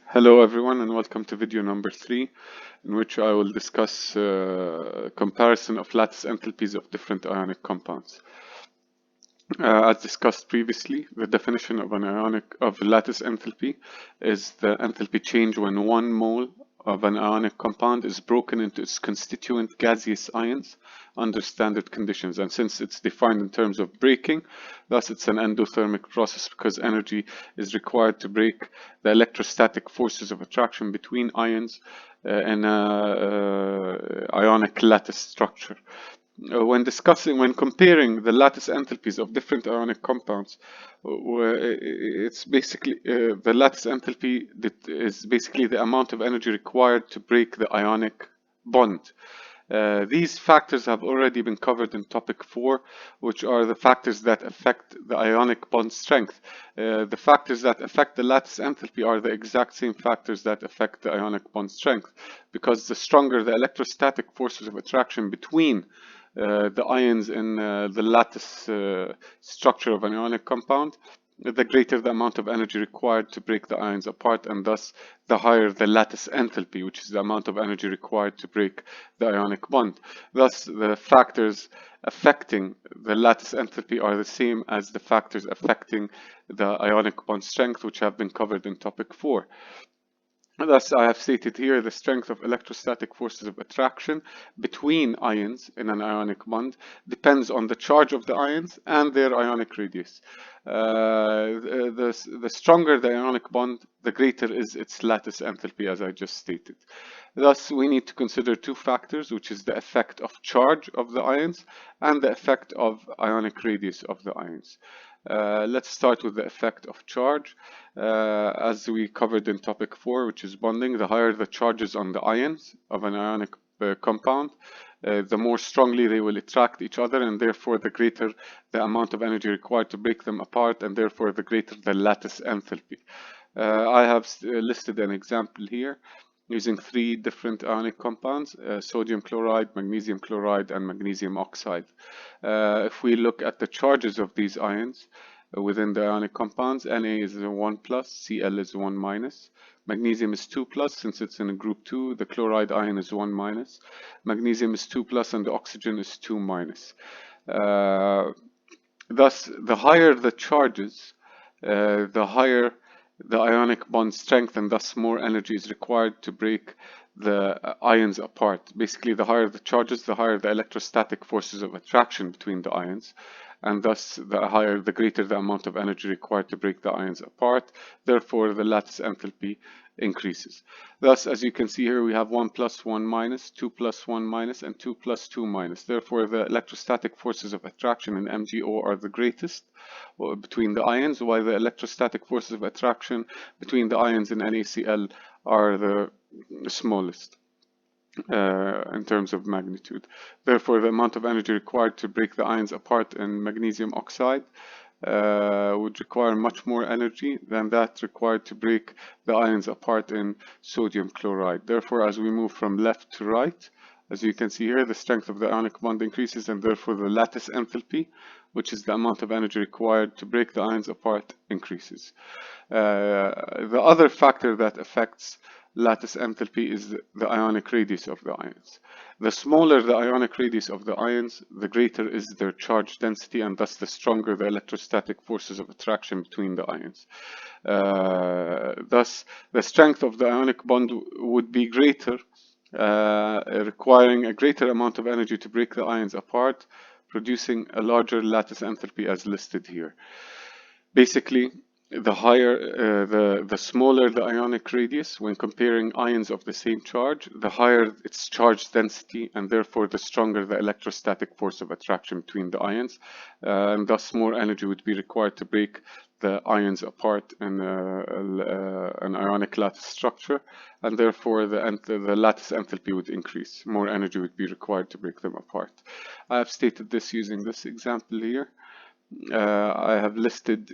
Hello everyone and welcome to video number 3 in which I will discuss comparison of lattice enthalpies of different ionic compounds. As discussed previously, the definition of lattice enthalpy is the enthalpy change when 1 mole of an ionic compound is broken into its constituent gaseous ions under standard conditions. And since it's defined in terms of breaking, thus it's an endothermic process because energy is required to break the electrostatic forces of attraction between ions in a ionic lattice structure. When comparing the lattice enthalpies of different ionic compounds, it's basically the lattice enthalpy that is basically the amount of energy required to break the ionic bond. These factors have already been covered in topic 4, which are the factors that affect the ionic bond strength. The factors that affect the lattice enthalpy are the exact same factors that affect the ionic bond strength, because the stronger the electrostatic forces of attraction between the ions in the lattice structure of an ionic compound, the greater the amount of energy required to break the ions apart, and thus the higher the lattice enthalpy, which is the amount of energy required to break the ionic bond. Thus, the factors affecting the lattice enthalpy are the same as the factors affecting the ionic bond strength, which have been covered in topic 4. Thus, I have stated here the strength of electrostatic forces of attraction between ions in an ionic bond depends on the charge of the ions and their ionic radius. The stronger the ionic bond, the greater is its lattice enthalpy, as I just stated. Thus, we need to consider two factors, which is the effect of charge of the ions and the effect of ionic radius of the ions. Let's start with the effect of charge. As we covered in topic 4, which is bonding, the higher the charges on the ions of an ionic compound, the more strongly they will attract each other, and therefore the greater the amount of energy required to break them apart, and therefore the greater the lattice enthalpy. I have listed an example here using 3 different ionic compounds, sodium chloride, magnesium chloride, and magnesium oxide. If we look at the charges of these ions within the ionic compounds, Na is 1 plus, Cl is 1 minus, magnesium is 2 plus since it's in a group 2, the chloride ion is 1 minus, magnesium is 2 plus, and the oxygen is 2 minus. Thus, the higher the charges, the higher the ionic bond strength, and thus more energy is required to break the ions apart. Basically, the higher the charges, the higher the electrostatic forces of attraction between the ions, and thus the greater the amount of energy required to break the ions apart. Therefore, the lattice enthalpy increases. Thus, as you can see here, we have 1 plus 1 minus, 2 plus 1 minus, and 2 plus 2 minus. Therefore, the electrostatic forces of attraction in MgO are the greatest between the ions, while the electrostatic forces of attraction between the ions in NaCl are the smallest in terms of magnitude. Therefore, the amount of energy required to break the ions apart in magnesium oxide would require much more energy than that required to break the ions apart in sodium chloride. Therefore, as we move from left to right, as you can see here, the strength of the ionic bond increases, and therefore the lattice enthalpy, which is the amount of energy required to break the ions apart, increases. The other factor that affects lattice enthalpy is the ionic radius of the ions. The smaller the ionic radius of the ions, the greater is their charge density, and thus the stronger the electrostatic forces of attraction between the ions. Thus, the strength of the ionic bond would be greater, requiring a greater amount of energy to break the ions apart, producing a larger lattice enthalpy as listed here. Basically, the smaller the ionic radius when comparing ions of the same charge, the higher its charge density, and therefore the stronger the electrostatic force of attraction between the ions, and thus more energy would be required to break the ions apart in an ionic lattice structure, and therefore the lattice enthalpy would increase. More energy would be required to break them apart. I have stated this using this example here. I have listed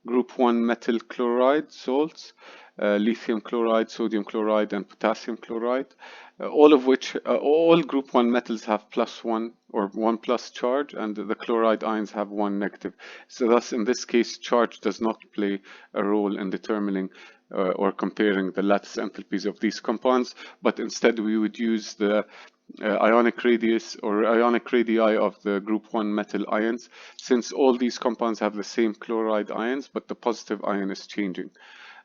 group 1 metal chloride salts lithium chloride, sodium chloride, and potassium chloride, all of which, all group 1 metals have +1 or 1 plus charge, and the chloride ions have 1 negative. So thus, in this case, charge does not play a role in determining or comparing the lattice enthalpies of these compounds, but instead we would use the ionic radius or ionic radii of the group 1 metal ions, since all these compounds have the same chloride ions, but the positive ion is changing.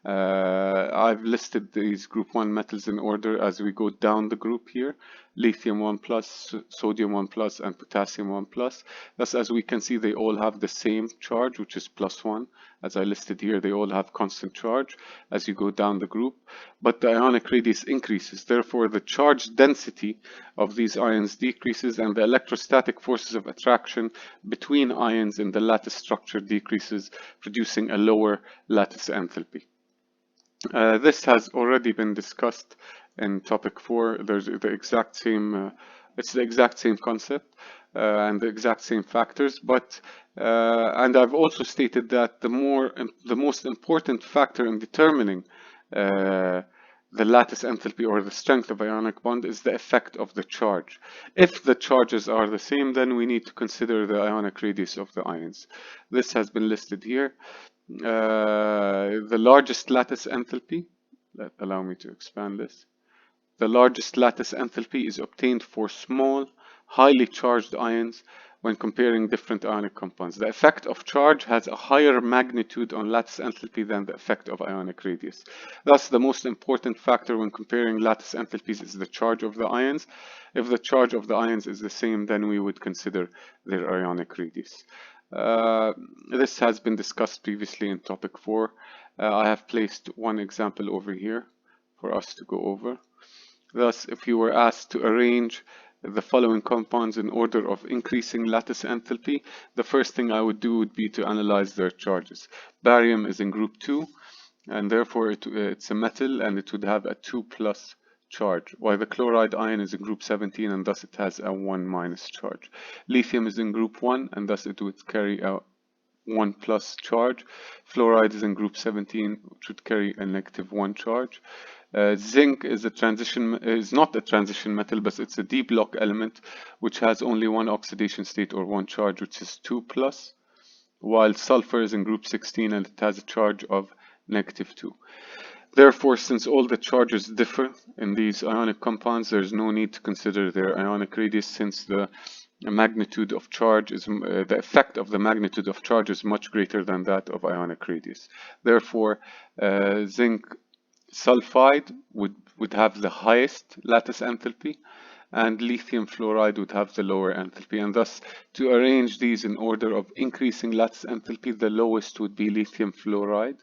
I've listed these group 1 metals in order as we go down the group here: lithium 1 plus, sodium 1 plus, and potassium 1 plus. Thus, as we can see, they all have the same charge, which is +1. As I listed here, they all have constant charge as you go down the group, but the ionic radius increases. Therefore, the charge density of these ions decreases, and the electrostatic forces of attraction between ions in the lattice structure decreases, producing a lower lattice enthalpy. This has already been discussed in topic 4. There's the exact same, it's the exact same concept and the exact same factors, but and I've also stated that the most important factor in determining the lattice enthalpy or the strength of ionic bond is the effect of the charge. If the charges are the same, then we need to consider the ionic radius of the ions. This has been listed here. The largest lattice enthalpy, allow me to expand this. The largest lattice enthalpy is obtained for small, highly charged ions when comparing different ionic compounds. The effect of charge has a higher magnitude on lattice enthalpy than the effect of ionic radius. Thus, the most important factor when comparing lattice enthalpies is the charge of the ions. If the charge of the ions is the same, then we would consider their ionic radius. This has been discussed previously in topic 4. I have placed one example over here for us to go over. Thus, if you were asked to arrange the following compounds in order of increasing lattice enthalpy, the first thing I would do would be to analyze their charges. Barium is in group 2, and therefore it's a metal, and it would have a 2 plus charge, while the chloride ion is in group 17, and thus it has a 1 minus charge. Lithium is in group 1, and thus it would carry a 1 plus charge. Fluoride is in group 17, which would carry a -1 charge. Zinc is not a transition metal, but it's a D-block element, which has only one oxidation state or 1 charge, which is 2 plus, while sulfur is in group 16, and it has a charge of -2. Therefore, since all the charges differ in these ionic compounds, there's no need to consider their ionic radius, since the magnitude of charge is the effect of the magnitude of charge is much greater than that of ionic radius. Therefore, zinc sulfide would have the highest lattice enthalpy, and lithium fluoride would have the lower enthalpy. And thus, to arrange these in order of increasing lattice enthalpy, the lowest would be lithium fluoride,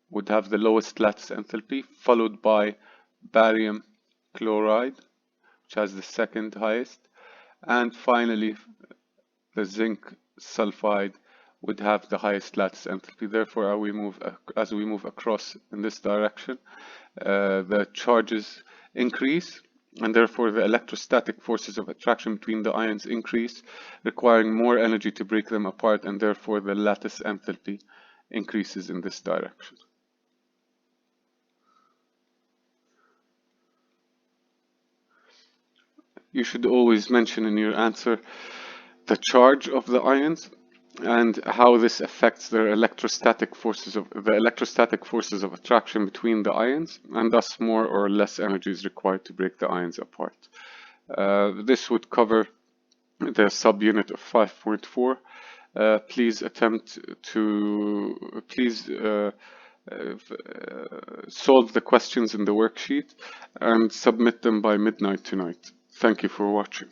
would have the lowest lattice enthalpy, followed by barium chloride, which has the second highest, and finally the zinc sulfide would have the highest lattice enthalpy. Therefore, as we move across in this direction, the charges increase, and therefore the electrostatic forces of attraction between the ions increase, requiring more energy to break them apart, and therefore the lattice enthalpy increases in this direction. You should always mention in your answer the charge of the ions and how this affects their electrostatic forces of attraction between the ions, and thus more or less energy is required to break the ions apart. This would cover the subunit of 5.4. Please attempt to solve the questions in the worksheet and submit them by midnight tonight. Thank you for watching.